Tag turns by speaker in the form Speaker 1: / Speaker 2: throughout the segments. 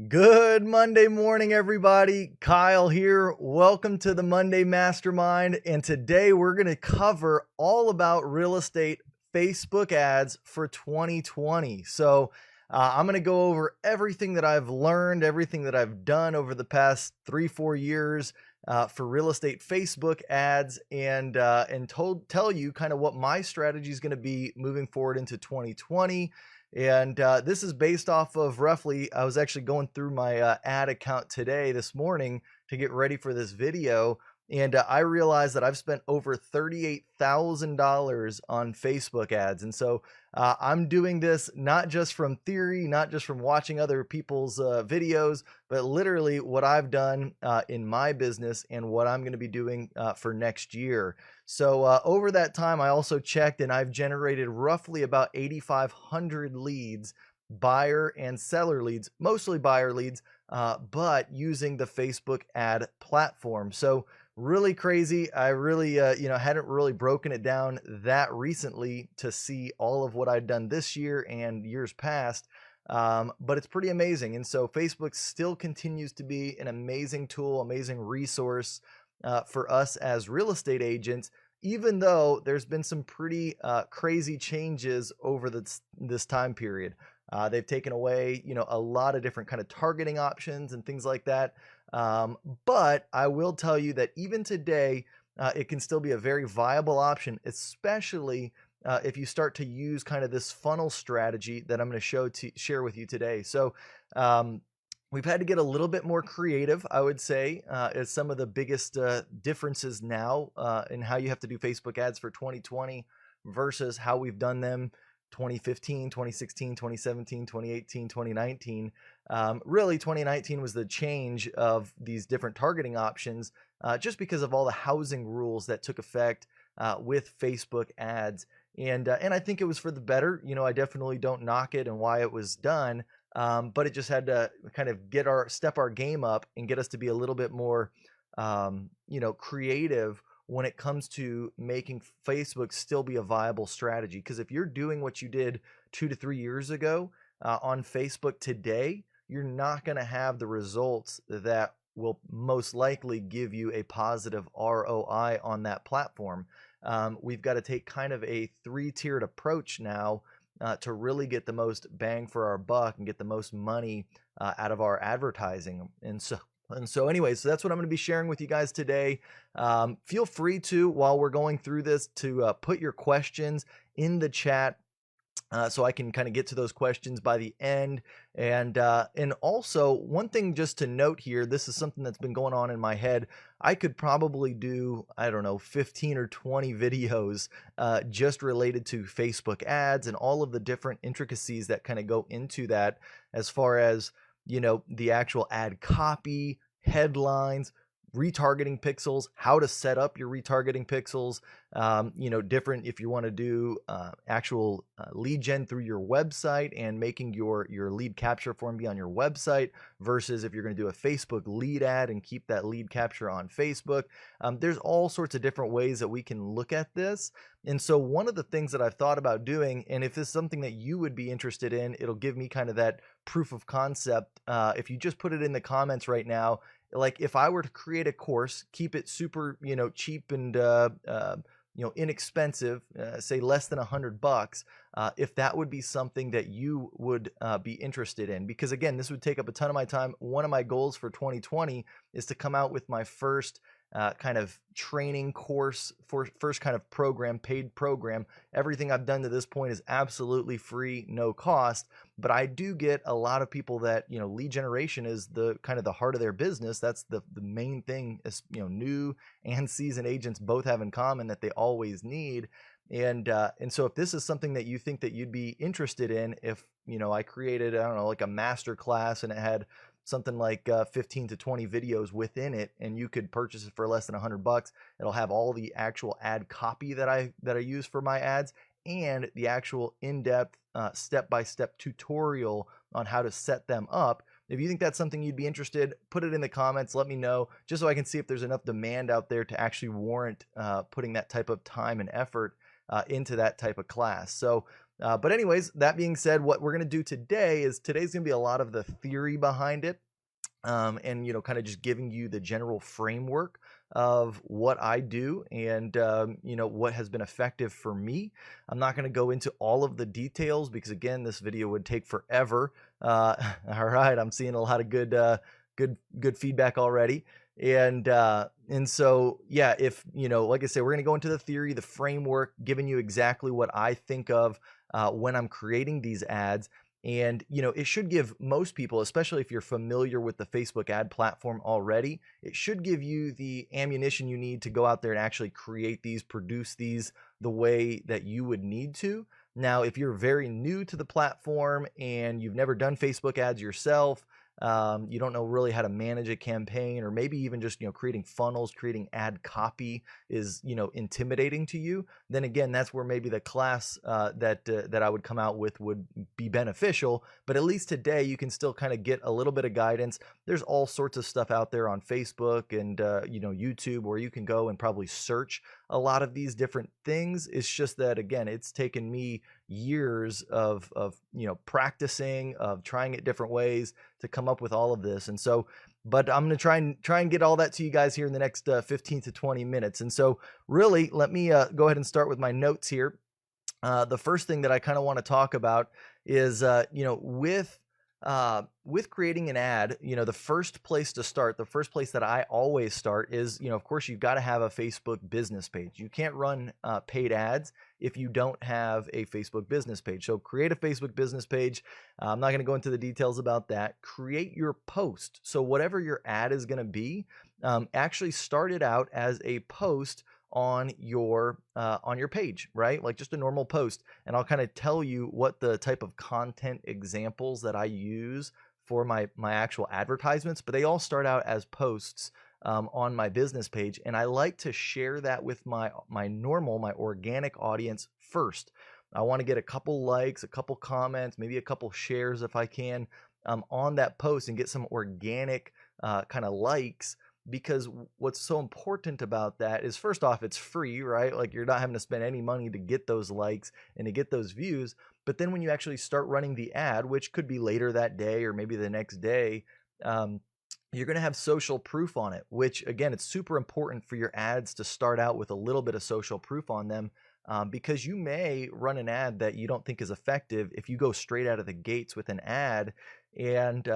Speaker 1: Good Monday morning, everybody. Kyle here. Welcome to the Monday Mastermind. And today we're going to cover all about real estate Facebook ads for 2020. So I'm going to go over everything that I've learned, everything that I've done over the past 3-4 years for real estate Facebook ads, and tell you kind of what my strategy is going to be moving forward into 2020. And this is based off of roughly, I was actually going through my ad account this morning to get ready for this video. And I realized that I've spent over $38,000 on Facebook ads. And so I'm doing this not just from theory, not just from watching other people's videos, but literally what I've done in my business and what I'm going to be doing for next year. So over that time, I also checked and I've generated roughly about 8,500 leads, buyer and seller leads, mostly buyer leads, but using the Facebook ad platform. So really crazy. I really, hadn't really broken it down that recently to see all of what I'd done this year and years past. But it's pretty amazing. And so Facebook still continues to be an amazing tool, amazing resource for us as real estate agents, even though there's been some pretty crazy changes over this time period. They've taken away, a lot of different kind of targeting options and things like that. But I will tell you that even today, it can still be a very viable option, especially if you start to use kind of this funnel strategy that I'm going to share with you today. So we've had to get a little bit more creative, I would say, as some of the biggest differences now in how you have to do Facebook ads for 2020 versus how we've done them 2015, 2016, 2017, 2018, 2019. Really, 2019 was the change of these different targeting options just because of all the housing rules that took effect with Facebook ads. And I think it was for the better. I definitely don't knock it and why it was done, but it just had to kind of step our game up and get us to be a little bit more, creative when it comes to making Facebook still be a viable strategy. Because if you're doing what you did 2 to 3 years ago on Facebook today, you're not going to have the results that will most likely give you a positive ROI on that platform. We've got to take kind of a 3-tiered approach now to really get the most bang for our buck and get the most money out of our advertising. And so anyway, so that's what I'm going to be sharing with you guys today. Feel free to, while we're going through this, to put your questions in the chat so I can kind of get to those questions by the end. And also, one thing just to note here, this is something that's been going on in my head. I could probably do, 15 or 20 videos just related to Facebook ads and all of the different intricacies that kind of go into that, as far as the actual ad copy, headlines, retargeting pixels, how to set up your retargeting pixels, different if you want to do actual lead gen through your website and making your lead capture form be on your website versus if you're going to do a Facebook lead ad and keep that lead capture on Facebook. There's all sorts of different ways that we can look at this. And so one of the things that I've thought about doing, and if this is something that you would be interested in, it'll give me kind of that proof of concept. If you just put it in the comments right now, like if I were to create a course, keep it super, cheap and, inexpensive, say less than $100, if that would be something that you would be interested in. Because again, this would take up a ton of my time. One of my goals for 2020 is to come out with my first kind of training course, for first kind of program, paid program. Everything I've done to this point is absolutely free, no cost. But I do get a lot of people that, lead generation is the kind of the heart of their business. That's the main thing, is, new and seasoned agents both have in common that they always need. And so if this is something that you think that you'd be interested in, if, I created, like a master class and it had something like 15 to 20 videos within it, and you could purchase it for less than $100. It'll have all the actual ad copy that I use for my ads and the actual in-depth step-by-step tutorial on how to set them up. If you think that's something you'd be interested, put it in the comments, let me know, just so I can see if there's enough demand out there to actually warrant putting that type of time and effort into that type of class. So But anyways, that being said, what we're going to do today is today's going to be a lot of the theory behind it. And kind of just giving you the general framework of what I do and what has been effective for me. I'm not going to go into all of the details because again, this video would take forever. All right, I'm seeing a lot of good feedback already. And so yeah, if like I said, we're going to go into the theory, the framework, giving you exactly what I think of when I'm creating these ads. And, it should give most people, especially if you're familiar with the Facebook ad platform already, it should give you the ammunition you need to go out there and actually create these, produce these the way that you would need to. Now, if you're very new to the platform and you've never done Facebook ads yourself, you don't know really how to manage a campaign, or maybe even just creating funnels, creating ad copy is intimidating to you, then again, that's where maybe the class that I would come out with would be beneficial. But at least today you can still kind of get a little bit of guidance. There's all sorts of stuff out there on Facebook and YouTube where you can go and probably search a lot of these different things. It's just that again, it's taken me years of practicing, of trying it different ways to come up with all of this. And so, but I'm going to try and get all that to you guys here in the next 15 to 20 minutes. And so really, let me go ahead and start with my notes here. The first thing that I kind of want to talk about is, with creating an ad, the first place to start, the first place that I always start is, of course, you've got to have a Facebook business page. You can't run paid ads if you don't have a Facebook business page. So create a Facebook business page. I'm not going to go into the details about that. Create your post. So whatever your ad is going to be, actually start it out as a post on your page, right? Like just a normal post. And I'll kind of tell you what the type of content examples that I use for my actual advertisements, but they all start out as posts on my business page. And I like to share that with my organic audience first. I want to get a couple likes, a couple comments, maybe a couple shares if I can on that post, and get some organic kind of likes. Because what's so important about that is, first off, it's free, right? Like you're not having to spend any money to get those likes and to get those views. But then when you actually start running the ad, which could be later that day or maybe the next day, you're going to have social proof on it, which again, it's super important for your ads to start out with a little bit of social proof on them. Because you may run an ad that you don't think is effective if you go straight out of the gates with an ad, and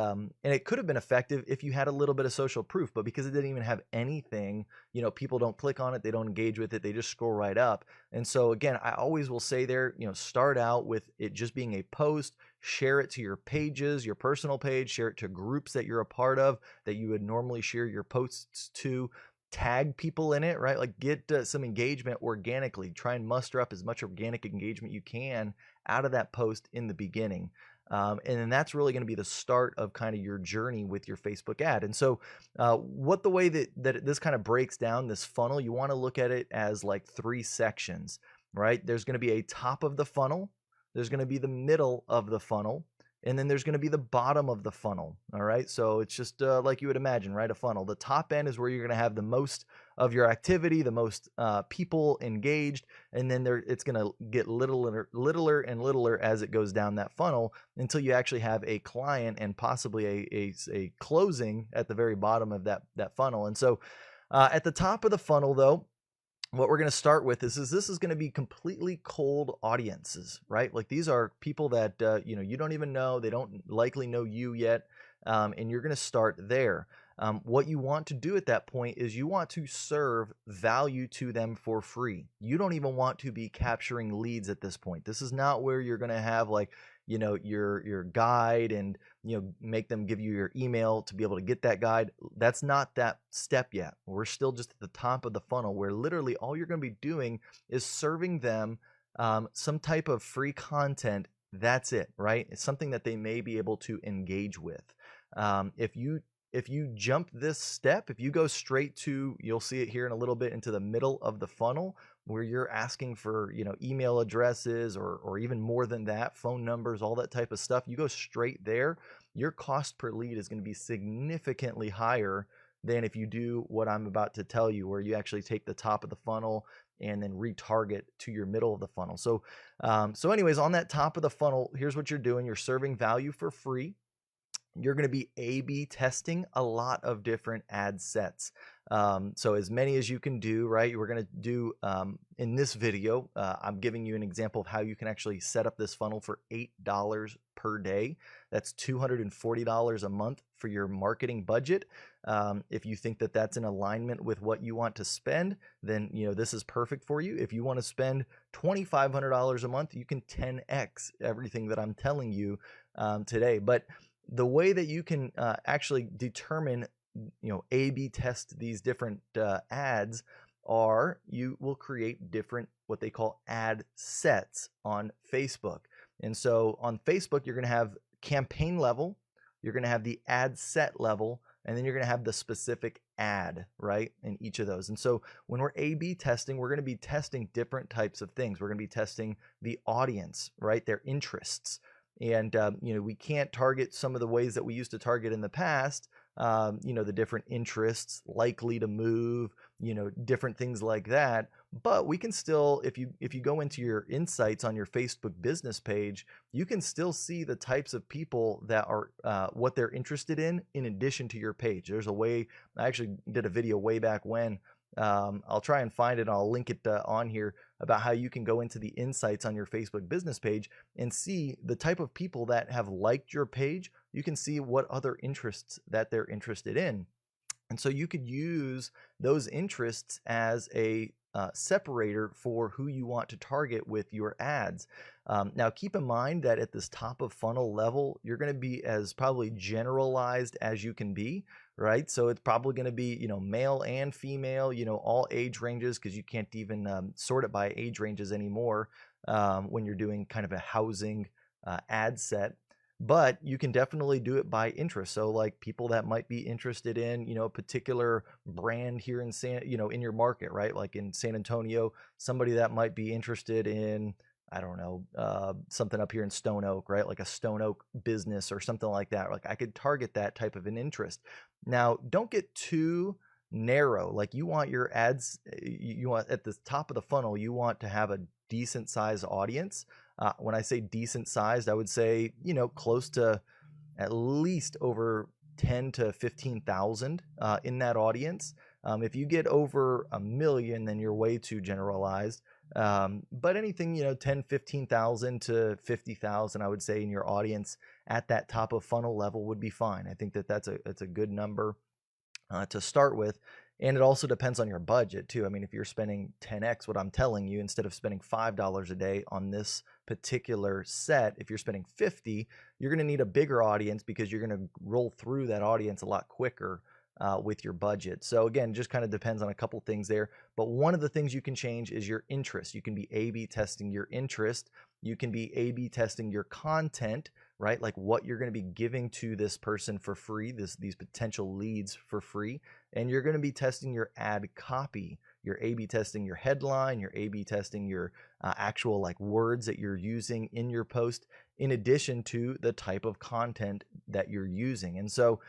Speaker 1: it could have been effective if you had a little bit of social proof, but because it didn't even have anything, people don't click on it, they don't engage with it, they just scroll right up. And so again, I always will say there, start out with it just being a post, share it to your pages, your personal page, share it to groups that you're a part of that you would normally share your posts to. Tag people in it, right? Like get some engagement organically. Try and muster up as much organic engagement you can out of that post in the beginning. And then that's really going to be the start of kind of your journey with your Facebook ad. And so the way that this kind of breaks down, this funnel, you want to look at it as like 3 sections, right? There's going to be a top of the funnel. There's going to be the middle of the funnel. And then there's going to be the bottom of the funnel. All right. So it's just like you would imagine, right? A funnel. The top end is where you're going to have the most of your activity, the most people engaged. And then it's going to get littler and littler as it goes down that funnel until you actually have a client and possibly a closing at the very bottom of that funnel. And so at the top of the funnel, though, what we're going to start with is this is going to be completely cold audiences, right? Like these are people that, you don't even know, they don't likely know you yet. And you're going to start there. What you want to do at that point is you want to serve value to them for free. You don't even want to be capturing leads at this point. This is not where you're going to have like, your guide and, make them give you your email to be able to get that guide. That's not that step yet. We're still just at the top of the funnel where literally all you're going to be doing is serving them some type of free content. That's it, right? It's something that they may be able to engage with. If you jump this step, if you go straight to, you'll see it here in a little bit, into the middle of the funnel where you're asking for, email addresses or even more than that, phone numbers, all that type of stuff, you go straight there, your cost per lead is going to be significantly higher than if you do what I'm about to tell you, where you actually take the top of the funnel and then retarget to your middle of the funnel. So, anyways, on that top of the funnel, here's what you're doing. You're serving value for free. You're going to be A/B testing a lot of different ad sets. So as many as you can do, right? We're going to do in this video, I'm giving you an example of how you can actually set up this funnel for $8 per day. That's $240 a month for your marketing budget. If you think that that's in alignment with what you want to spend, then this is perfect for you. If you want to spend $2,500 a month, you can 10x everything that I'm telling you today. But the way that you can actually determine, A/B test these different ads are you will create different what they call ad sets on Facebook. And so on Facebook, you're going to have campaign level, you're going to have the ad set level, and then you're going to have the specific ad, right, in each of those. And so when we're A/B testing, we're going to be testing different types of things. We're going to be testing the audience, right, their interests. And, we can't target some of the ways that we used to target in the past, the different interests, likely to move, different things like that. But we can still, if you go into your insights on your Facebook business page, you can still see the types of people that are, what they're interested in addition to your page. There's a way, I actually did a video way back when, I'll try and find it. I'll link it on here about how you can go into the insights on your Facebook business page and see the type of people that have liked your page. You can see what other interests that they're interested in. And so you could use those interests as a separator for who you want to target with your ads. Now, keep in mind that at this top of funnel level, you're going to be as probably generalized as you can be, right? So it's probably going to be, male and female, all age ranges, because you can't even sort it by age ranges anymore when you're doing kind of a housing ad set. But you can definitely do it by interest. So like people that might be interested in, a particular brand here in in your market, right? Like in San Antonio, somebody that might be interested in, I don't know, something up here in Stone Oak, right? Like a Stone Oak business or something like that. Like I could target that type of an interest. Now, don't get too narrow. Like you want your ads, you want at the top of the funnel, you want to have a decent sized audience. When I say decent sized, I would say, close to at least over 10 to 15,000 in that audience. If you get over 1 million, then you're way too generalized. But anything, 10, 15,000 to 50,000, I would say in your audience at that top of funnel level would be fine. I think that that's a good number to start with. And it also depends on your budget too. I mean, if you're spending 10x what I'm telling you, instead of spending $5 a day on this particular set, if you're spending 50, you're going to need a bigger audience because you're going to roll through that audience a lot quicker with your budget. So again, just kind of depends on a couple things there. But one of the things you can change is your interest. You can be A/B testing your interest. You can be A/B testing your content, right? Like what you're going to be giving to this person for free, these potential leads for free. And you're going to be testing your ad copy. You're A/B testing your headline. You're A/B testing your actual like words that you're using in your post, in addition to the type of content that you're using. And so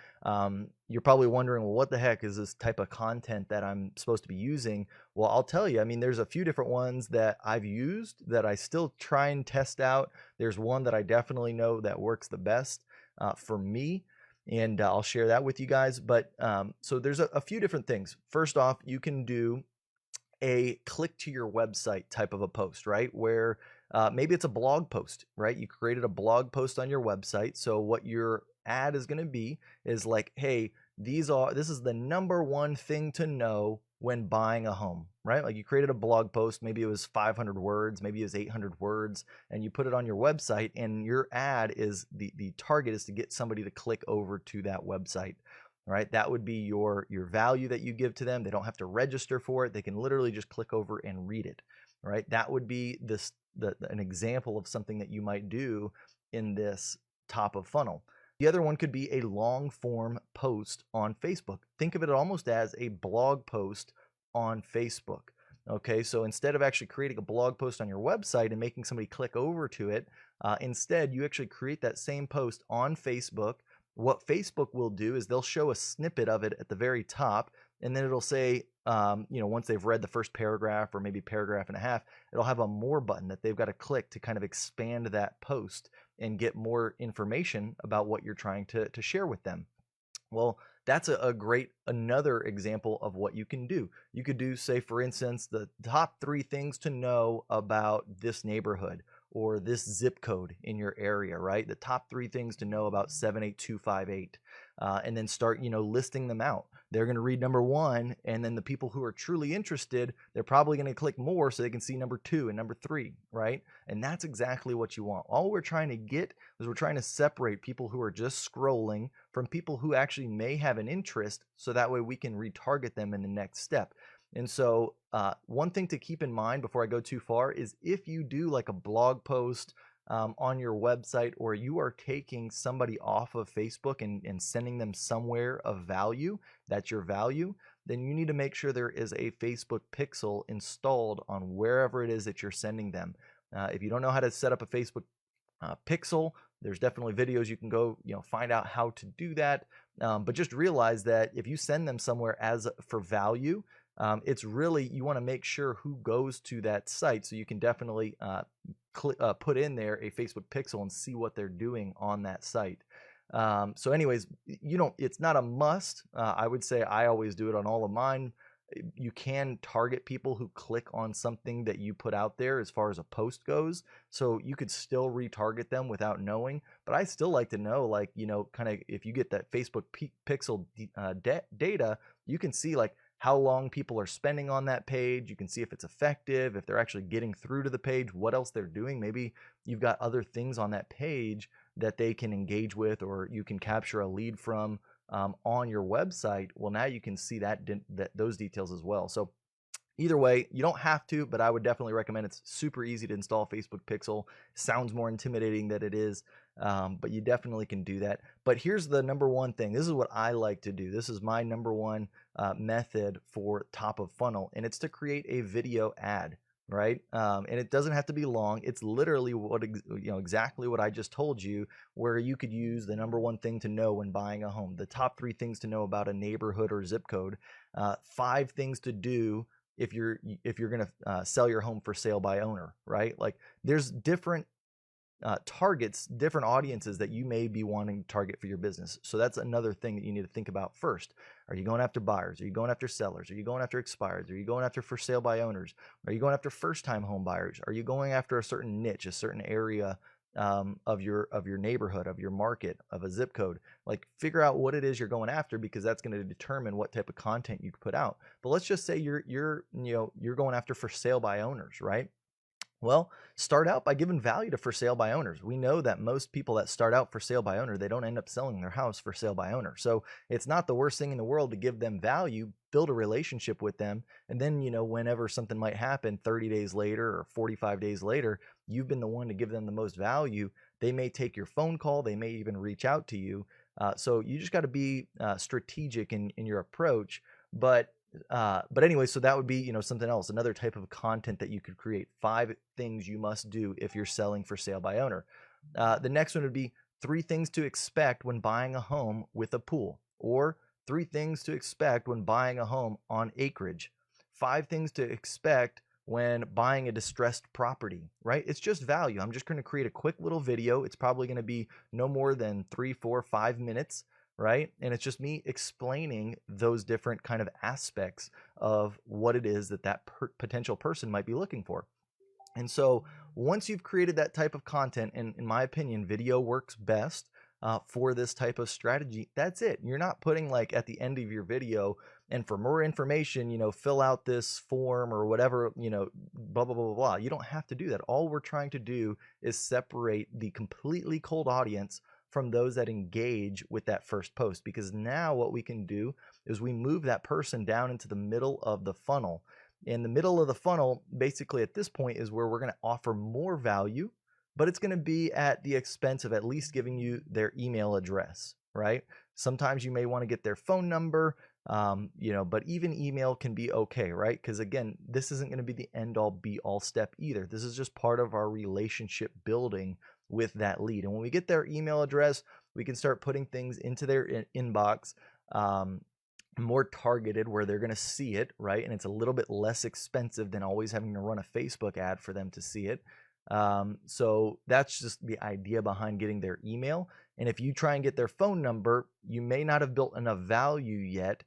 Speaker 1: you're probably wondering, well, what the heck is this type of content that I'm supposed to be using? Well, I'll tell you, I mean, there's a few different ones that I've used that I still try and test out. There's one that I definitely know that works the best for me. And I'll share that with you guys. But so there's a few different things. First off, you can do a click to your website type of a post, right? Where maybe it's a blog post, right? You created a blog post on your website. So what your ad is going to be is like, hey, this is the number one thing to know when buying a home, right? Like you created a blog post, maybe it was 500 words, maybe it was 800 words, and you put it on your website, and your ad is the target is to get somebody to click over to that website, right? That would be your value that you give to them. They don't have to register for it. They can literally just click over and read it, right? That would be an example of something that you might do in this top of funnel. The other one could be a long form post on Facebook. Think of it almost as a blog post on Facebook. Okay, so instead of actually creating a blog post on your website and making somebody click over to it, instead you actually create that same post on Facebook. What Facebook will do is they'll show a snippet of it at the very top. and then it'll say, once they've read the first paragraph or maybe paragraph and a half, it'll have a more button that they've got to click to kind of expand that post and get more information about what you're trying to share with them. Well, that's a great another example of what you can do. You could do, say, for instance, the top 3 things to know about this neighborhood or this zip code in your area, right? The top 3 things to know about 78258, and then start, listing them out. They're going to read number 1, and then the people who are truly interested, they're probably going to click more so they can see number 2 and number 3, right? And that's exactly what you want. All we're trying to get is we're trying to separate people who are just scrolling from people who actually may have an interest, so that way we can retarget them in the next step. And so one thing to keep in mind before I go too far is if you do like a blog post on your website, or you are taking somebody off of Facebook and sending them somewhere of value, that's your value, then you need to make sure there is a Facebook pixel installed on wherever it is that you're sending them. If you don't know how to set up a Facebook pixel, there's definitely videos you can go find out how to do that, but just realize that if you send them somewhere as for value, it's really, you want to make sure who goes to that site, so you can definitely put in there a Facebook pixel and see what they're doing on that site. So anyways, it's not a must. I would say I always do it on all of mine. You can target people who click on something that you put out there as far as a post goes, so you could still retarget them without knowing. But I still like to know, like, kind of, if you get that Facebook pixel data, you can see like how long people are spending on that page. You can see if it's effective, if they're actually getting through to the page, what else they're doing. Maybe you've got other things on that page that they can engage with, or you can capture a lead from on your website. Well, now you can see those details as well. So either way, you don't have to, but I would definitely recommend. It's super easy to install Facebook Pixel. Sounds more intimidating than it is, but you definitely can do that. But here's the number one thing. This is what I like to do. This is my number one method for top of funnel, and it's to create a video ad, right? And it doesn't have to be long. It's literally exactly what I just told you, where you could use the number one thing to know when buying a home, the top 3 things to know about a neighborhood or zip code, 5 things to do if you're going to sell your home for sale by owner, right? Like, there's different targets, different audiences that you may be wanting to target for your business. So that's another thing that you need to think about first. Are you going after buyers? Are you going after sellers? Are you going after expireds? Are you going after for sale by owners? Are you going after first-time home buyers? Are you going after a certain niche, a certain area of your neighborhood, of your market, of a zip code? Like, figure out what it is you're going after, because that's going to determine what type of content you can put out. But let's just say you're going after for sale by owners, right? Well, start out by giving value to for sale by owners. We know that most people that start out for sale by owner, they don't end up selling their house for sale by owner. So it's not the worst thing in the world to give them value, build a relationship with them, and then, whenever something might happen 30 days later or 45 days later, you've been the one to give them the most value. They may take your phone call. They may even reach out to you. So you just got to be strategic in your approach. But anyway, so that would be, something else, another type of content that you could create. 5 things you must do if you're selling for sale by owner. The next one would be 3 things to expect when buying a home with a pool, or 3 things to expect when buying a home on acreage. 5 things to expect when buying a distressed property, right? It's just value. I'm just going to create a quick little video. It's probably going to be no more than 3, 4, 5 minutes, right? And it's just me explaining those different kind of aspects of what it is that potential person might be looking for. And so once you've created that type of content, and in my opinion, video works best for this type of strategy, that's it. You're not putting, like, at the end of your video, and for more information, fill out this form or whatever, blah, blah, blah, blah, blah. You don't have to do that. All we're trying to do is separate the completely cold audience from those that engage with that first post, because now what we can do is we move that person down into the middle of the funnel. In the middle of the funnel, basically at this point, is where we're going to offer more value, but it's going to be at the expense of at least giving you their email address, right? Sometimes you may want to get their phone number, but even email can be okay, right? Because again, this isn't going to be the end all be all step either. This is just part of our relationship building with that lead. And when we get their email address, we can start putting things into their inbox, more targeted where they're going to see it, right? And it's a little bit less expensive than always having to run a Facebook ad for them to see it. So that's just the idea behind getting their email. And if you try and get their phone number, you may not have built enough value yet.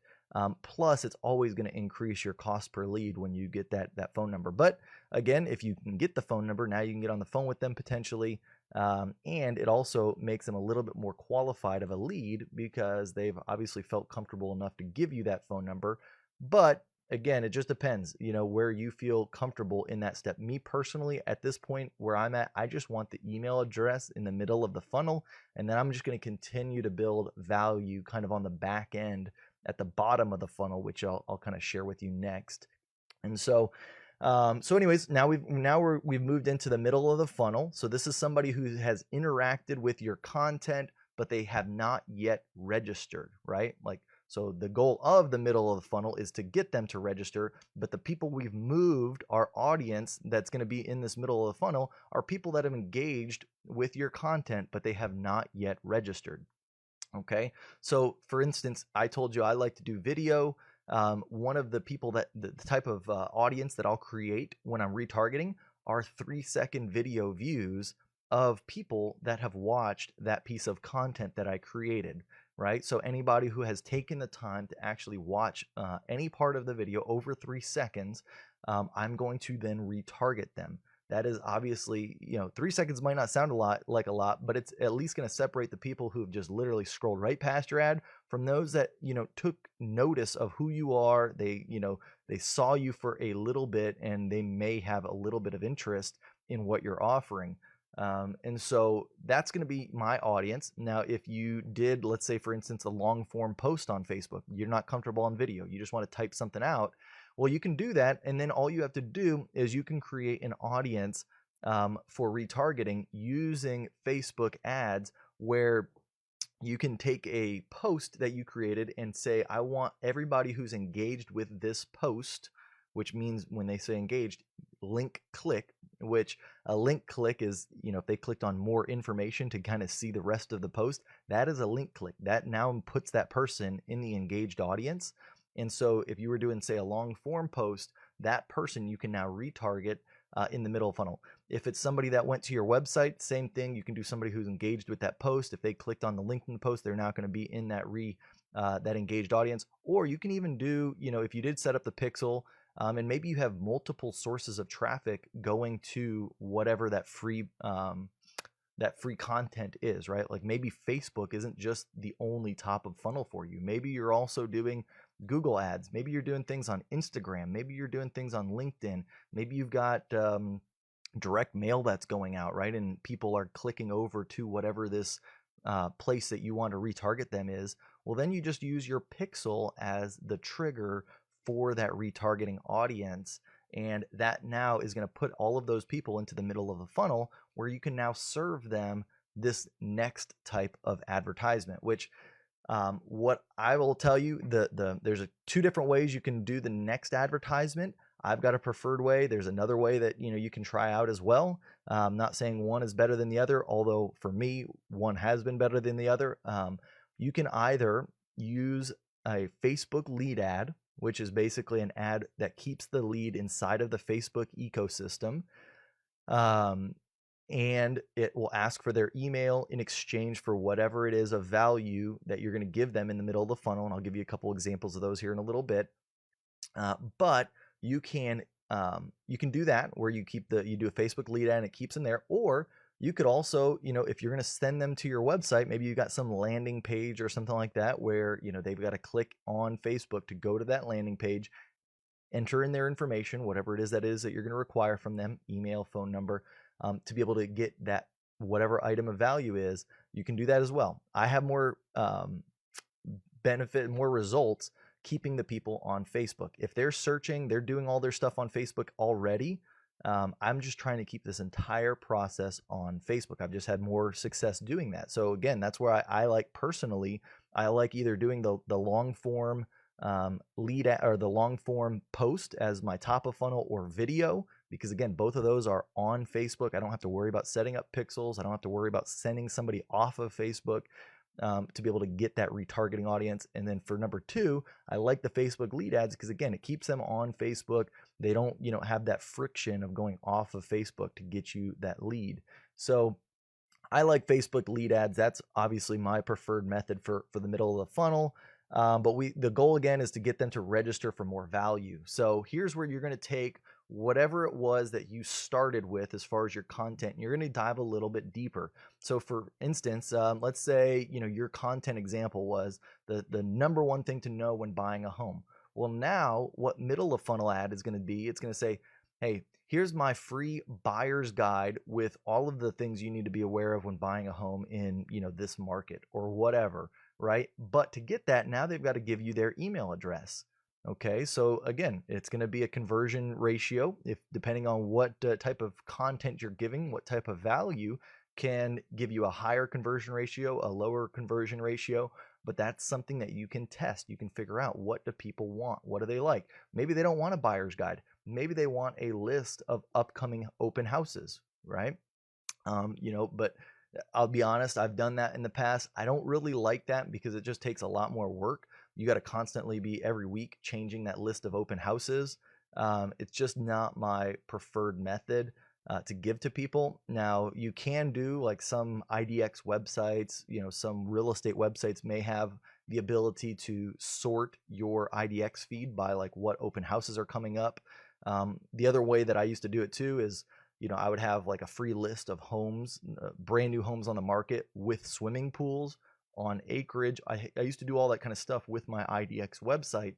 Speaker 1: Plus, it's always going to increase your cost per lead when you get that phone number. But again, if you can get the phone number, now you can get on the phone with them potentially. And it also makes them a little bit more qualified of a lead because they've obviously felt comfortable enough to give you that phone number. But again, it just depends, where you feel comfortable in that step. Me personally, at this point where I'm at, I just want the email address in the middle of the funnel, and then I'm just going to continue to build value kind of on the back end at the bottom of the funnel, which I'll kind of share with you next. And so anyways, now we've moved into the middle of the funnel. So this is somebody who has interacted with your content, but they have not yet registered, right? So the goal of the middle of the funnel is to get them to register, but the people we've moved, our audience that's going to be in this middle of the funnel, are people that have engaged with your content, but they have not yet registered. Okay, so for instance, I told you I like to do video. One of the people the type of audience that I'll create when I'm retargeting are 3-second video views of people that have watched that piece of content that I created, right? So anybody who has taken the time to actually watch any part of the video over 3 seconds, I'm going to then retarget them. That is obviously, 3 seconds might not sound like a lot, but it's at least going to separate the people who have just literally scrolled right past your ad from those that, took notice of who you are. They saw you for a little bit and they may have a little bit of interest in what you're offering. And so that's going to be my audience. Now, if you did, let's say, for instance, a long form post on Facebook, you're not comfortable on video, you just want to type something out. Well, you can do that. And then all you have to do is you can create an audience for retargeting using Facebook ads, where you can take a post that you created and say, I want everybody who's engaged with this post, which means when they say engaged, link click, which a link click is, if they clicked on more information to kind of see the rest of the post, that is a link click. That now puts that person in the engaged audience. And so if you were doing, say, a long form post, that person you can now retarget in the middle funnel. If it's somebody that went to your website, same thing. You can do somebody who's engaged with that post. If they clicked on the link in the post, they're now going to be in that that engaged audience. Or you can even do, if you did set up the pixel, and maybe you have multiple sources of traffic going to whatever that free content is, right? Like maybe Facebook isn't just the only top of funnel for you. Maybe you're also doing Google ads. Maybe you're doing things on Instagram. Maybe you're doing things on LinkedIn. Maybe you've got direct mail that's going out, right? And people are clicking over to whatever this place that you want to retarget them is. Well, then you just use your pixel as the trigger for that retargeting audience. And that now is going to put all of those people into the middle of the funnel, where you can now serve them this next type of advertisement, which what I will tell you, there's two different ways you can do the next advertisement. I've got a preferred way. There's another way that you can try out as well. I'm not saying one is better than the other, although for me, one has been better than the other. You can either use a Facebook lead ad, which is basically an ad that keeps the lead inside of the Facebook ecosystem. And it will ask for their email in exchange for whatever it is of value that you're going to give them in the middle of the funnel. And I'll give you a couple examples of those here in a little bit. But you can do that where you do a Facebook lead ad and it keeps them there. Or you could also, if you're going to send them to your website, maybe you got some landing page or something like that where, they've got to click on Facebook to go to that landing page, enter in their information, whatever it is that you're going to require from them, email, phone number, to be able to get that whatever item of value is. You can do that as well. I have more benefit, more results keeping the people on Facebook. If they're searching, they're doing all their stuff on Facebook already. I'm just trying to keep this entire process on Facebook. I've just had more success doing that. So again, that's where I like personally, I like either doing the long form lead or the long form post as my top of funnel, or video, because again, both of those are on Facebook. I don't have to worry about setting up pixels. I don't have to worry about sending somebody off of Facebook. to be able to get that retargeting audience. And then for number 2, I like the Facebook lead ads because, again, it keeps them on Facebook. They don't, have that friction of going off of Facebook to get you that lead. So I like Facebook lead ads. That's obviously my preferred method for the middle of the funnel. But the goal again is to get them to register for more value. So here's where you're going to take whatever it was that you started with as far as your content, and you're going to dive a little bit deeper. So for instance, let's say, your content example was the number one thing to know when buying a home. Well, now what middle of funnel ad is going to be, it's going to say, hey, here's my free buyer's guide with all of the things you need to be aware of when buying a home in, this market or whatever, right? But to get that, now they've got to give you their email address. Okay, so again, it's going to be a conversion ratio. If depending on what type of content you're giving, what type of value can give you a higher conversion ratio, a lower conversion ratio, but that's something that you can test. You can figure out, what do people want? What do they like? Maybe they don't want a buyer's guide. Maybe they want a list of upcoming open houses, right? But I'll be honest, I've done that in the past. I don't really like that because it just takes a lot more work. You got to constantly be every week changing that list of open houses. It's just not my preferred method to give to people. Now, you can do like some IDX websites, some real estate websites may have the ability to sort your IDX feed by like what open houses are coming up. The other way that I used to do it too is, I would have like a free list of homes, brand new homes on the market with swimming pools on acreage. I used to do all that kind of stuff with my IDX website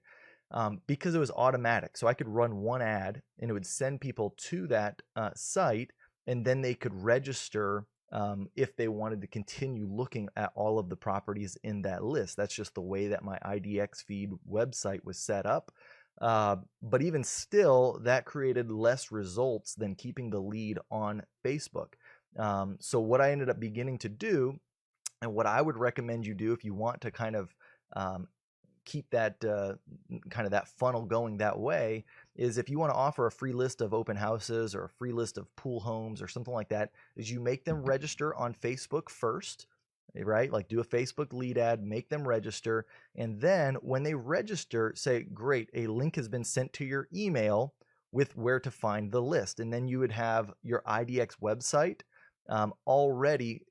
Speaker 1: because it was automatic. So I could run one ad and it would send people to that site, and then they could register if they wanted to continue looking at all of the properties in that list. That's just the way that my IDX feed website was set up. But even still, that created less results than keeping the lead on Facebook. So what I ended up beginning to do, and what I would recommend you do if you want to kind of keep that kind of that funnel going that way, is if you want to offer a free list of open houses or a free list of pool homes or something like that, is you make them register on Facebook first. Right? Like do a Facebook lead ad, make them register. And then when they register, say, great, a link has been sent to your email with where to find the list. And then you would have your IDX website already,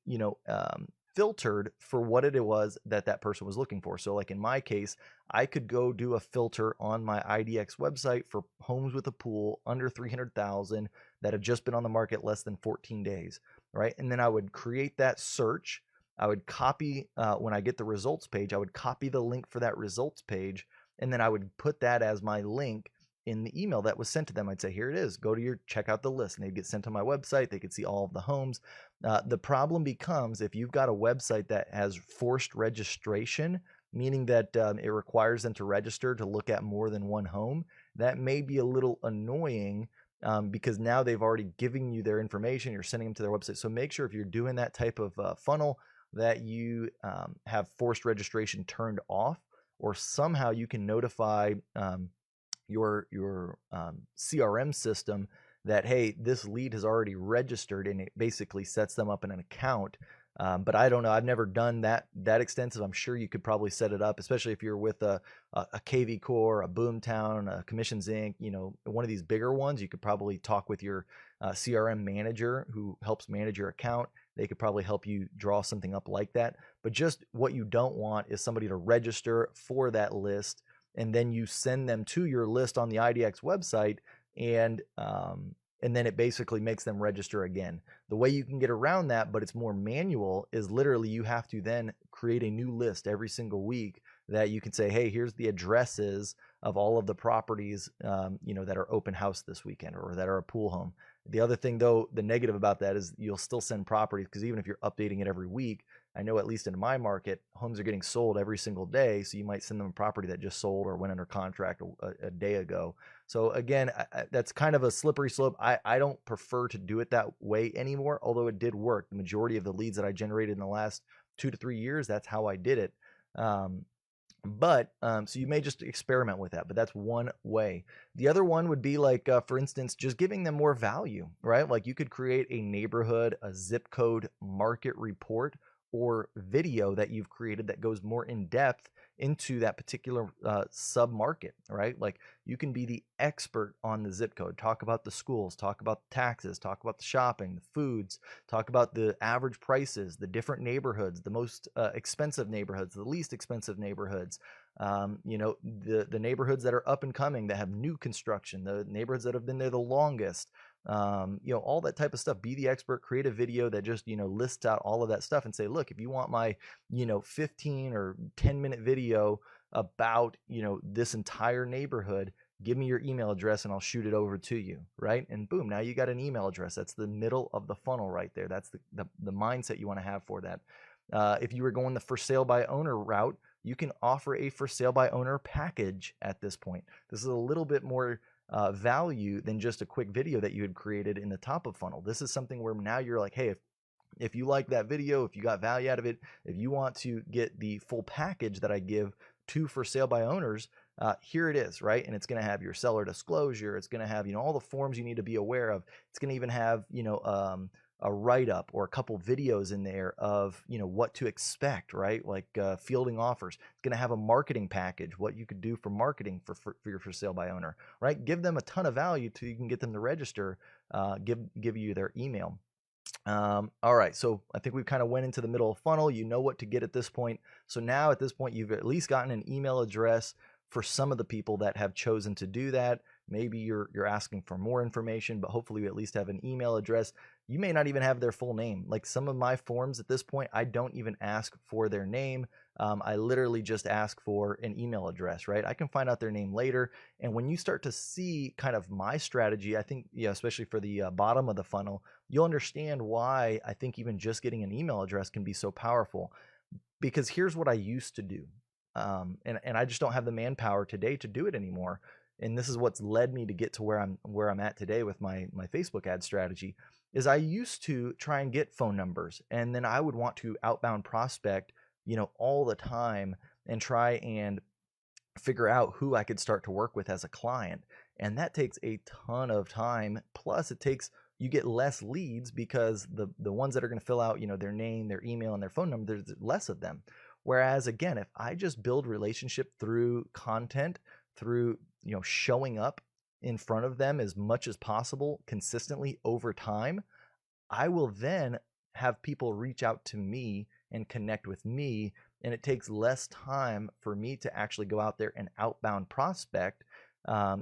Speaker 1: filtered for what it was that person was looking for. So like in my case, I could go do a filter on my IDX website for homes with a pool under 300,000 that have just been on the market less than 14 days, right? And then I would create that search. I would copy, when I get the results page, I would copy the link for that results page, and then I would put that as my link in the email that was sent to them. I'd say, here it is, check out the list, and they'd get sent to my website. They could see all of the homes. The problem becomes if you've got a website that has forced registration, meaning that it requires them to register to look at more than one home, that may be a little annoying. Because now they've already given you their information, you're sending them to their website. So make sure if you're doing that type of funnel that you have forced registration turned off, or somehow you can notify your CRM system that, hey, this lead has already registered, and it basically sets them up in an account. But I don't know. I've never done that extensive. I'm sure you could probably set it up, especially if you're with a KV Core, a Boomtown, a Commissions Inc., one of these bigger ones. You could probably talk with your CRM manager who helps manage your account. They could probably help you draw something up like that. But just what you don't want is somebody to register for that list, and then you send them to your list on the IDX website, and then it basically makes them register again. The way you can get around that, but it's more manual, is literally you have to then create a new list every single week that you can say, hey, here's the addresses of all of the properties, that are open house this weekend or that are a pool home. The other thing, though, the negative about that is you'll still send properties, because even if you're updating it every week, I know at least in my market, homes are getting sold every single day. So you might send them a property that just sold or went under contract a day ago. So again, that's kind of a slippery slope. I don't prefer to do it that way anymore, although it did work. The majority of the leads that I generated in the last 2 to 3 years, that's how I did it. So you may just experiment with that, but that's one way. The other one would be like, for instance, just giving them more value, right? Like you could create a neighborhood, a zip code market report or video that you've created that goes more in depth into that particular sub market, right? Like you can be the expert on the zip code, talk about the schools, talk about the taxes, talk about the shopping, the foods, talk about the average prices, the different neighborhoods, the most expensive neighborhoods, the least expensive neighborhoods, the neighborhoods that are up and coming that have new construction, the neighborhoods that have been there the longest, all that type of stuff. Be the expert, create a video that just, lists out all of that stuff and say, look, if you want my, 15 or 10-minute video about, this entire neighborhood, give me your email address and I'll shoot it over to you, right? And boom, now you got an email address. That's the middle of the funnel right there. That's the mindset you want to have for that. If you were going the for sale by owner route, you can offer a for sale by owner package at this point. This is a little bit more value than just a quick video that you had created in the top of funnel. This is something where now you're like, hey, if you like that video, if you got value out of it, if you want to get the full package that I give to for sale by owners, here it is, right? And it's going to have your seller disclosure. It's going to have, all the forms you need to be aware of. It's going to even have, a write-up or a couple videos in there of, what to expect, right? Like fielding offers. It's going to have a marketing package, what you could do for marketing for your for sale by owner, right? Give them a ton of value so you can get them to register, give you their email. All right, so I think we've kind of went into the middle of funnel. You know what to get at this point. So now at this point, you've at least gotten an email address for some of the people that have chosen to do that. Maybe you're asking for more information, but hopefully you at least have an email address. You may not even have their full name. Like some of my forms at this point, I don't even ask for their name. I literally just ask for an email address, right? I can find out their name later. And when you start to see kind of my strategy, I think, especially for the bottom of the funnel, you'll understand why I think even just getting an email address can be so powerful. Because here's what I used to do. And I just don't have the manpower today to do it anymore. And this is what's led me to get to where I'm at today with my Facebook ad strategy. Is I used to try and get phone numbers, and then I would want to outbound prospect, all the time and try and figure out who I could start to work with as a client. And that takes a ton of time. Plus you get less leads because the ones that are going to fill out, their name, their email, and their phone number, there's less of them. Whereas again, if I just build relationship through content, through, showing up in front of them as much as possible consistently over time, I will then have people reach out to me and connect with me. And it takes less time for me to actually go out there and outbound prospect.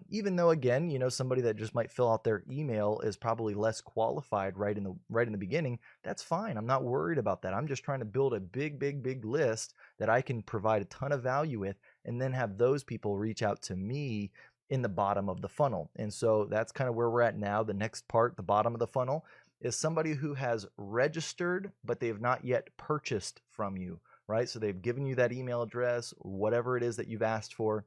Speaker 1: Even though, again, somebody that just might fill out their email is probably less qualified right in the beginning. That's fine. I'm not worried about that. I'm just trying to build a big list that I can provide a ton of value with, and then have those people reach out to me in the bottom of the funnel. And so that's kind of where we're at now. The next part, the bottom of the funnel, is somebody who has registered, but they have not yet purchased from you, right? So they've given you that email address, whatever it is that you've asked for,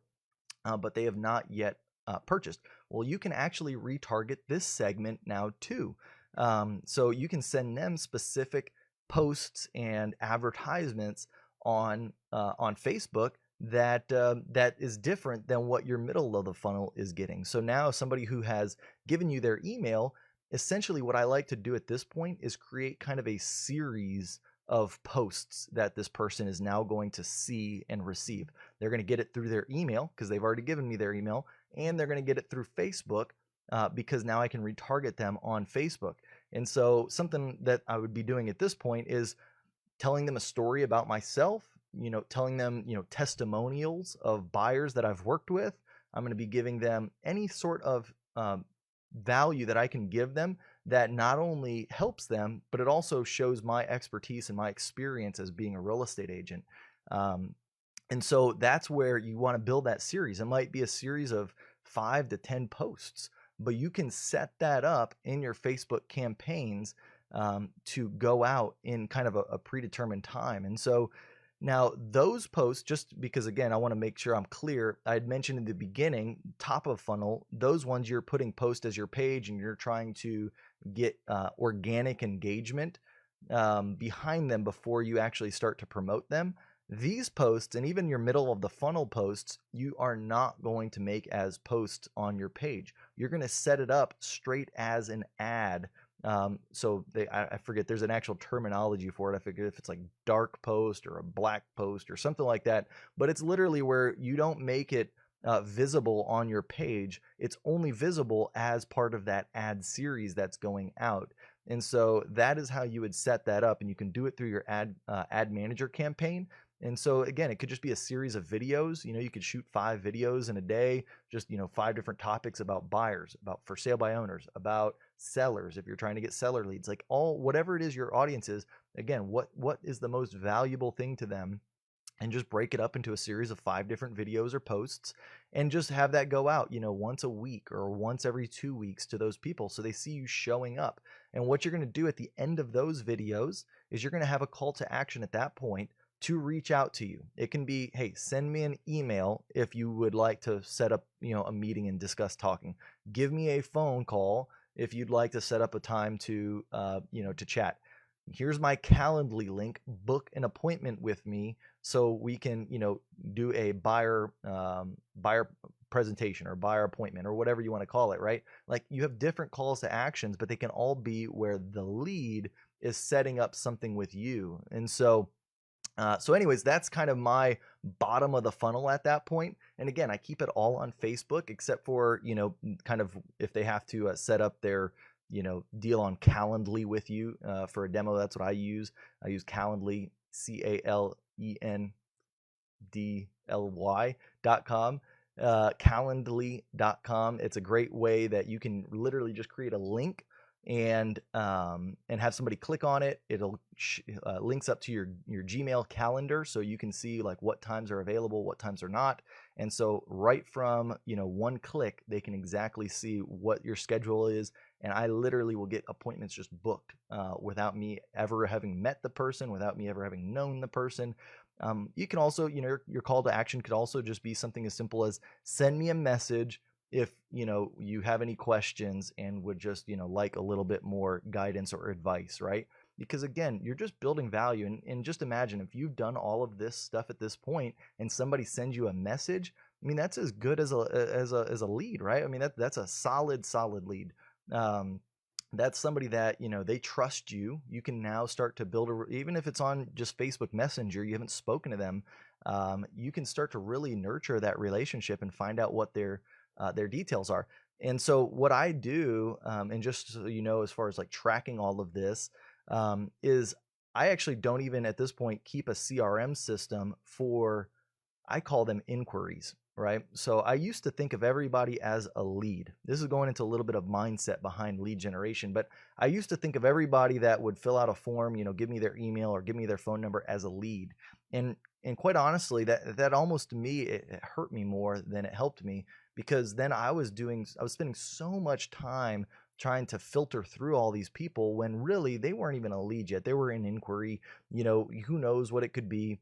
Speaker 1: but they have not yet purchased. Well, you can actually retarget this segment now too. So you can send them specific posts and advertisements on Facebook that is different than what your middle of the funnel is getting. So now somebody who has given you their email, essentially what I like to do at this point is create kind of a series of posts that this person is now going to see and receive. They're going to get it through their email because they've already given me their email, and they're going to get it through Facebook because now I can retarget them on Facebook. And so something that I would be doing at this point is telling them a story about myself, telling them, testimonials of buyers that I've worked with. I'm going to be giving them any sort of value that I can give them that not only helps them, but it also shows my expertise and my experience as being a real estate agent. And so that's where you want to build that series. It might be a series of 5 to 10 posts, but you can set that up in your Facebook campaigns to go out in kind of a predetermined time. And so now those posts, just because again, I want to make sure I'm clear, I had mentioned in the beginning, top of funnel, those ones you're putting post as your page and you're trying to get organic engagement behind them before you actually start to promote them. These posts and even your middle of the funnel posts, you are not going to make as posts on your page. You're going to set it up straight as an ad So I forget, there's an actual terminology for it. I forget if it's like dark post or a black post or something like that, but it's literally where you don't make it visible on your page. It's only visible as part of that ad series that's going out. And so that is how you would set that up, and you can do it through your ad manager campaign. And so again, it could just be a series of videos. You could shoot 5 videos in a day, just 5 different topics about buyers, about for sale by owners, about sellers if you're trying to get seller leads, like whatever it is your audience is. Again, what is the most valuable thing to them, and just break it up into a series of 5 different videos or posts, and just have that go out, once a week or once every 2 weeks to those people, so they see you showing up. And what you're going to do at the end of those videos is you're going to have a call to action at that point to reach out to you. It can be, hey, send me an email if you would like to set up, a meeting and discuss talking. Give me a phone call if you'd like to set up a time to, to chat. Here's my Calendly link. Book an appointment with me so we can, do a buyer presentation or buyer appointment or whatever you want to call it, right? Like, you have different calls to actions, but they can all be where the lead is setting up something with you. And so anyways, that's kind of my bottom of the funnel at that point. And again, I keep it all on Facebook, except for, kind of if they have to set up their, deal on Calendly with you for a demo. That's what I use. I use Calendly, CALENDLY.com. Calendly.com. It's a great way that you can literally just create a link and have somebody click on it. It'll links up to your Gmail calendar, so you can see like what times are available, what times are not. And so right from one click, they can exactly see what your schedule is. And I literally will get appointments just booked without me ever having met the person, without me ever having known the person. You can also, your call to action could also just be something as simple as send me a message if you have any questions and would just like a little bit more guidance or advice, right? Because again, you're just building value. And just imagine if you've done all of this stuff at this point and somebody sends you a message. I mean, that's as good as a lead, right? I mean, that's a solid lead. That's somebody that they trust you. You can now start to build even if it's on just Facebook Messenger, you haven't spoken to them. You can start to really nurture that relationship and find out what their details are. And so what I do, and just so you know, as far as like tracking all of this, is I actually don't even at this point keep a CRM system for, I call them inquiries, right? So I used to think of everybody as a lead. This is going into a little bit of mindset behind lead generation, but I used to think of everybody that would fill out a form, give me their email or give me their phone number as a lead. And quite honestly, that almost, to me, it hurt me more than it helped me, because then I was spending so much time trying to filter through all these people when really they weren't even a lead yet. They were an inquiry, who knows what it could be.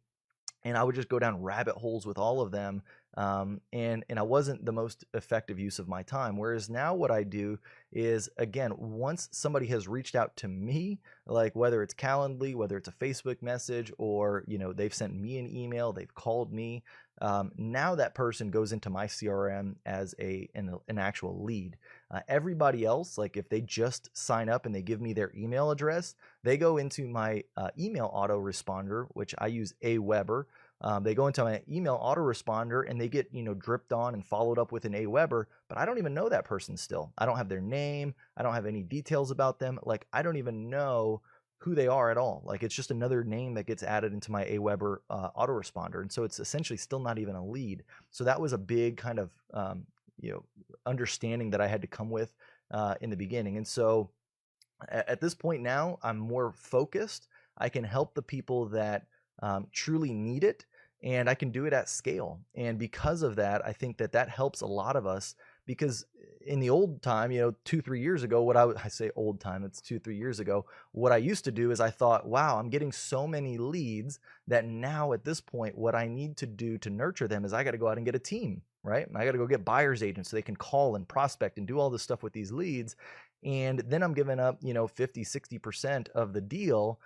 Speaker 1: And I would just go down rabbit holes with all of them. And I wasn't the most effective use of my time. Whereas now what I do is, again, once somebody has reached out to me, like whether it's Calendly, whether it's a Facebook message, or, they've sent me an email, they've called me, now that person goes into my CRM as an actual lead. Everybody else, like if they just sign up and they give me their email address, they go into my email autoresponder, which I use Aweber. They go into my email autoresponder and they get, dripped on and followed up with an Aweber, but I don't even know that person still. I don't have their name. I don't have any details about them. Like, I don't even know who they are at all. Like, it's just another name that gets added into my Aweber autoresponder. And so it's essentially still not even a lead. So that was a big kind of, understanding that I had to come with in the beginning. And so at this point now, I'm more focused. I can help the people that truly need it, and I can do it at scale. And because of that, I think that helps a lot of us, because in the old time, 2-3 years ago, I say old time, it's 2-3 years ago, what I used to do is I thought, wow, I'm getting so many leads that now at this point, what I need to do to nurture them is I got to go out and get a team, right? I got to go get buyer's agents so they can call and prospect and do all this stuff with these leads. And then I'm giving up, 50-60% of the deal.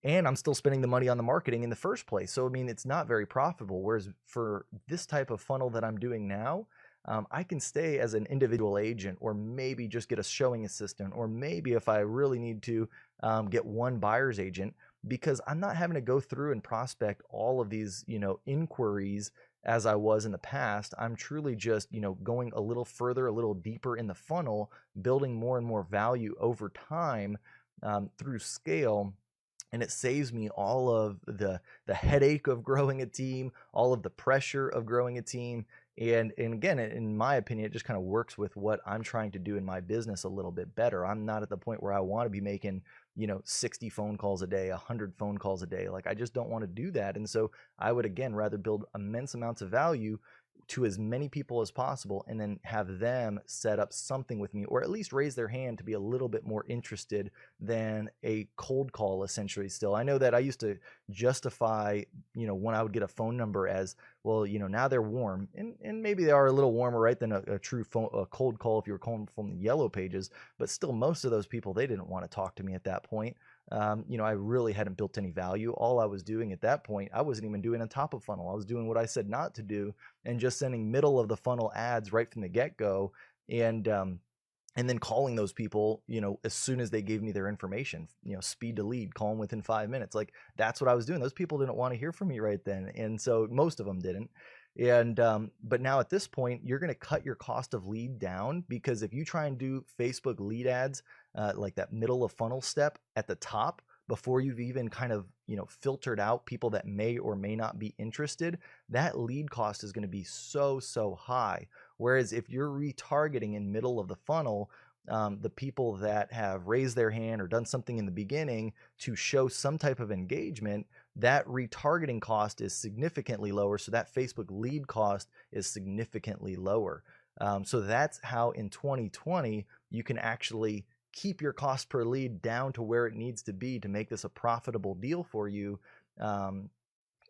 Speaker 1: And I'm still spending the money on the marketing in the first place. So, I mean, it's not very profitable. Whereas for this type of funnel that I'm doing now, I can stay as an individual agent, or maybe just get a showing assistant, or maybe if I really need to get one buyer's agent, because I'm not having to go through and prospect all of these, inquiries as I was in the past. I'm truly just, going a little further, a little deeper in the funnel, building more and more value over time through scale. And it saves me all of the headache of growing a team, all of the pressure of growing a team. And again, in my opinion, it just kind of works with what I'm trying to do in my business a little bit better. I'm not at the point where I want to be making 60 phone calls a day, 100 phone calls a day. Like, I just don't want to do that. And so I would, again, rather build immense amounts of value to as many people as possible, and then have them set up something with me, or at least raise their hand to be a little bit more interested than a cold call, essentially. Still, I know that I used to justify, when I would get a phone number as, well, now they're warm, and maybe they are a little warmer, right, than a true a cold call if you were calling from the yellow pages. But still, most of those people, they didn't want to talk to me at that point. I really hadn't built any value. All I was doing at that point, I wasn't even doing a top of funnel. I was doing what I said not to do, and just sending middle of the funnel ads right from the get-go. And then calling those people, as soon as they gave me their information, speed to lead, call them within 5 minutes. Like, that's what I was doing. Those people didn't want to hear from me right then. And so most of them didn't. But now at this point, you're going to cut your cost of lead down, because if you try and do Facebook lead ads, like that middle of funnel step at the top, before you've even kind of, filtered out people that may or may not be interested, that lead cost is going to be so high. Whereas if you're retargeting in middle of the funnel, the people that have raised their hand or done something in the beginning to show some type of engagement, that retargeting cost is significantly lower. So that Facebook lead cost is significantly lower. So that's how in 2020, you can actually keep your cost per lead down to where it needs to be to make this a profitable deal for you,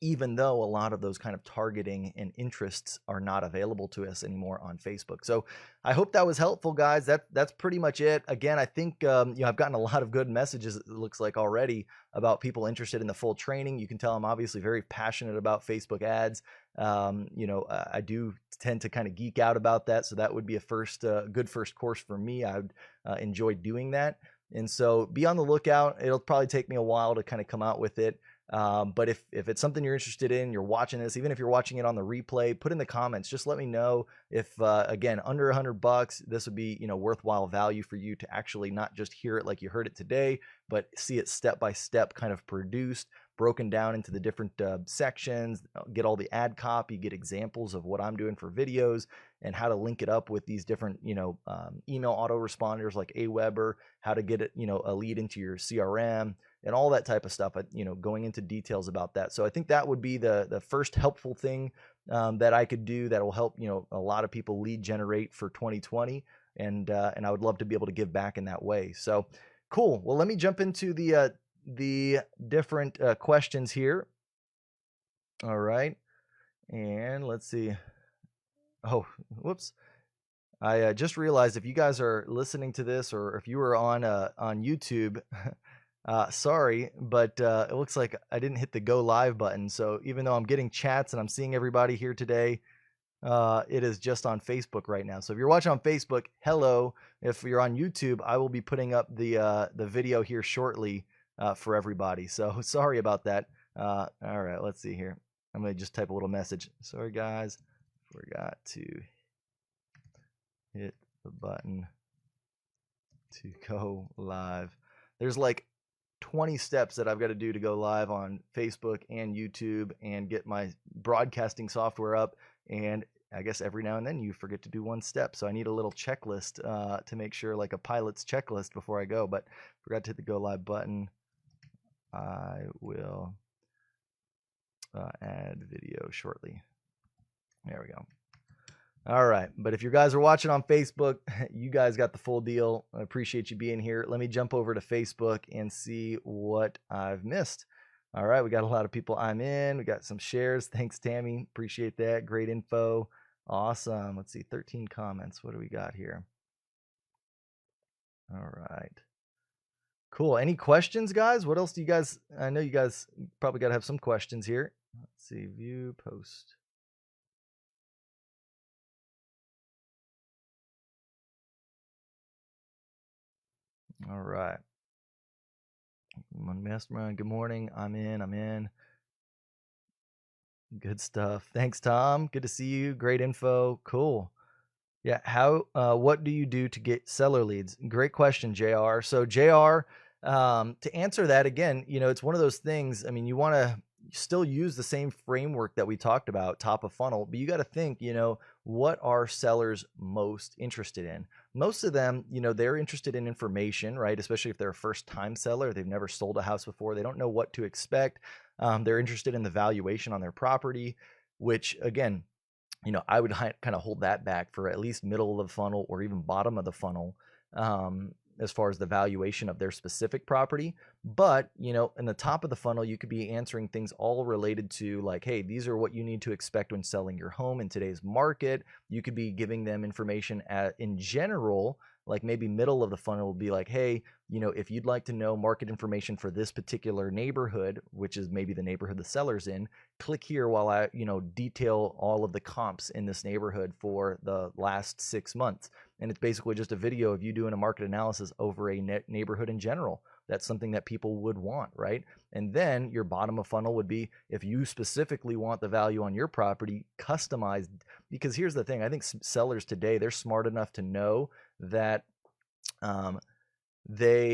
Speaker 1: even though a lot of those kind of targeting and interests are not available to us anymore on Facebook. So I hope that was helpful, guys. That's pretty much it. Again, I think I've gotten a lot of good messages, it looks like, already, about people interested in the full training. You can tell I'm obviously very passionate about Facebook ads. I do tend to kind of geek out about that, so that would be a good first course for me. I would enjoy doing that. And so be on the lookout. It'll probably take me a while to kind of come out with it. But if it's something you're interested in, you're watching this, even if you're watching it on the replay, put in the comments. Just let me know if, again, under $100, this would be, worthwhile value for you to actually not just hear it like you heard it today, but see it step by step kind of produced, broken down into the different sections, get all the ad copy, get examples of what I'm doing for videos, and how to link it up with these different, email autoresponders like Aweber, how to get it, a lead into your CRM, and all that type of stuff, going into details about that. So I think that would be the first helpful thing that I could do that will help, a lot of people lead generate for 2020. And I would love to be able to give back in that way. So cool. Well, let me jump into the different questions here. All right. And let's see. Oh, whoops. I just realized, if you guys are listening to this, or if you were on YouTube, sorry, but it looks like I didn't hit the go live button. So even though I'm getting chats and I'm seeing everybody here today, it is just on Facebook right now. So if you're watching on Facebook, hello. If you're on YouTube, I will be putting up the video here shortly for everybody. So sorry about that. All right, let's see here. I'm going to just type a little message. Sorry, guys. Forgot to hit the button to go live. There's like 20 steps that I've got to do to go live on Facebook and YouTube and get my broadcasting software up. And I guess every now and then you forget to do one step. So I need a little checklist to make sure, like a pilot's checklist, before I go. But forgot to hit the go live button. I will add video shortly. There we go. All right. But if you guys are watching on Facebook, you guys got the full deal. I appreciate you being here. Let me jump over to Facebook and see what I've missed. All right. We got a lot of people. I'm in. We got some shares. Thanks, Tammy. Appreciate that. Great info. Awesome. Let's see. 13 comments. What do we got here? All right. Cool. Any questions, guys? What else do you guys, I know you guys probably got to have some questions here. Let's see. View post. All right. Mastermind, good morning. I'm in. Good stuff. Thanks, Tom. Good to see you. Great info. Cool. Yeah. What do you do to get seller leads? Great question, JR. So, JR, to answer that again, it's one of those things. I mean, you want to still use the same framework that we talked about, top of funnel, but you got to think, what are sellers most interested in? Most of them, they're interested in information, right? Especially if they're a first time seller, they've never sold a house before, they don't know what to expect. They're interested in the valuation on their property, which again, I would kind of hold that back for at least middle of the funnel or even bottom of the funnel, as far as the valuation of their specific property. But, in the top of the funnel, you could be answering things all related to like, hey, these are what you need to expect when selling your home in today's market. You could be giving them information in general, like maybe middle of the funnel will be like, hey, if you'd like to know market information for this particular neighborhood, which is maybe the neighborhood the seller's in, click here while I, detail all of the comps in this neighborhood for the last 6 months. And it's basically just a video of you doing a market analysis over a neighborhood in general. That's something that people would want, right? And then your bottom of funnel would be if you specifically want the value on your property customized. Because here's the thing, I think sellers today, they're smart enough to know that there's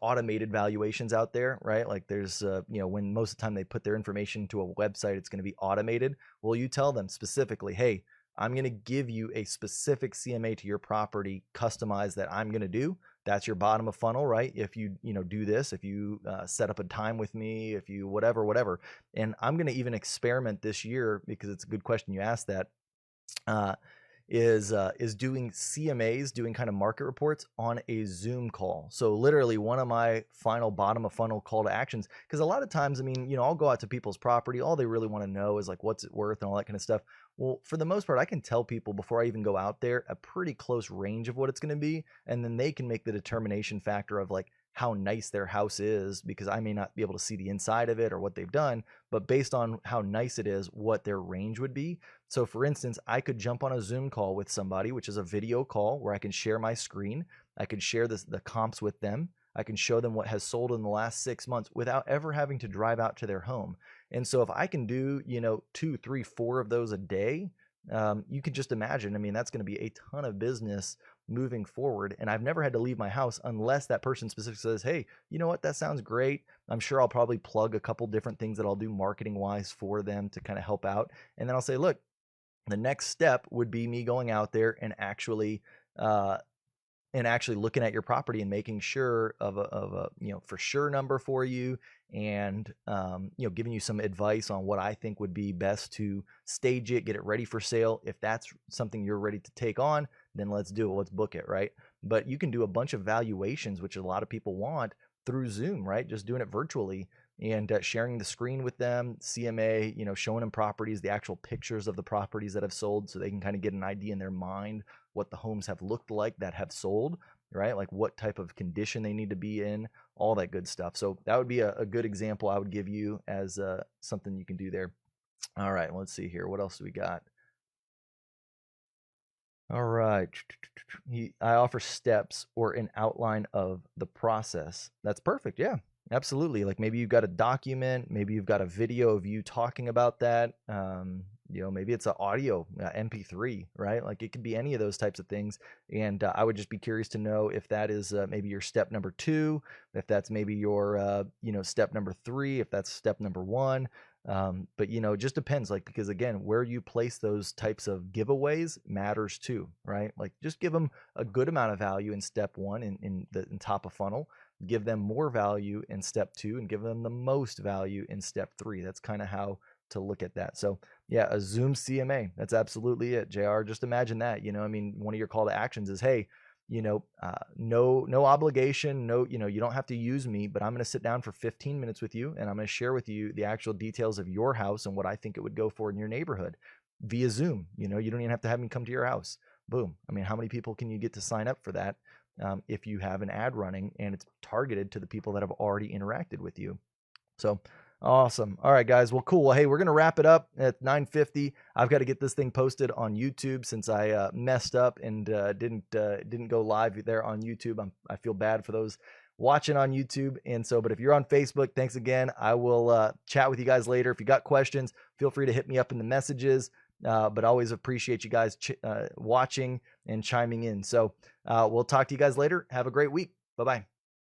Speaker 1: automated valuations out there, right? Like there's when most of the time they put their information to a website, it's going to be automated. Well, you tell them specifically, hey, I'm going to give you a specific CMA to your property customized that I'm going to do. That's your bottom of funnel, right? If you do this, if you set up a time with me, if you whatever. And I'm going to even experiment this year, because it's a good question you asked that, is doing CMAs, doing kind of market reports on a Zoom call. So literally one of my final bottom of funnel call to actions, because a lot of times, I mean, I'll go out to people's property, all they really want to know is like, what's it worth and all that kind of stuff. Well, for the most part, I can tell people before I even go out there a pretty close range of what it's going to be, and then they can make the determination factor of like how nice their house is, because I may not be able to see the inside of it or what they've done, but based on how nice it is, what their range would be. So for instance, I could jump on a Zoom call with somebody, which is a video call where I can share my screen. I can share the comps with them. I can show them what has sold in the last 6 months without ever having to drive out to their home. And so if I can do, 2, 3, 4 of those a day, you could just imagine, I mean, that's going to be a ton of business moving forward. And I've never had to leave my house unless that person specifically says, hey, you know what, that sounds great. I'm sure I'll probably plug a couple different things that I'll do marketing wise for them to kind of help out. And then I'll say, look, the next step would be me going out there and actually looking at your property and making sure of a for sure number for you, and giving you some advice on what I think would be best to stage it, get it ready for sale. If that's something you're ready to take on, then let's do it. Let's book it, right? But you can do a bunch of valuations, which a lot of people want, through Zoom, right? Just doing it virtually and sharing the screen with them, CMA, showing them properties, the actual pictures of the properties that have sold, so they can kind of get an idea in their mind what the homes have looked like that have sold, right? Like what type of condition they need to be in, all that good stuff. So that would be a good example I would give you as something you can do there. All right, let's see here. What else do we got? All right. I offer steps or an outline of the process. That's perfect. Yeah, absolutely. Like maybe you've got a document, maybe you've got a video of you talking about that. Maybe it's an audio MP3, right? Like it could be any of those types of things. And I would just be curious to know if that is maybe your step number 2, if that's maybe your, step number 3, if that's step number 1. But it just depends, like, because again, where you place those types of giveaways matters too, right? Like just give them a good amount of value in step 1 in top of funnel, give them more value in step 2, and give them the most value in step 3. That's kind of how to look at that. So yeah, a Zoom CMA, that's absolutely it, JR. Just imagine that, I mean, one of your call to actions is, hey, no obligation, no, you don't have to use me, but I'm going to sit down for 15 minutes with you, and I'm going to share with you the actual details of your house and what I think it would go for in your neighborhood via Zoom. You don't even have to have me come to your house. Boom. I mean, how many people can you get to sign up for that if you have an ad running and it's targeted to the people that have already interacted with you? So Awesome. All right, guys. Well, cool. Well, hey, we're going to wrap it up at 9:50. I've got to get this thing posted on YouTube since I messed up and didn't go live there on YouTube. I feel bad for those watching on YouTube. And so, but if you're on Facebook, thanks again. I will chat with you guys later. If you got questions, feel free to hit me up in the messages. But always appreciate you guys watching and chiming in. So we'll talk to you guys later. Have a great week. Bye-bye.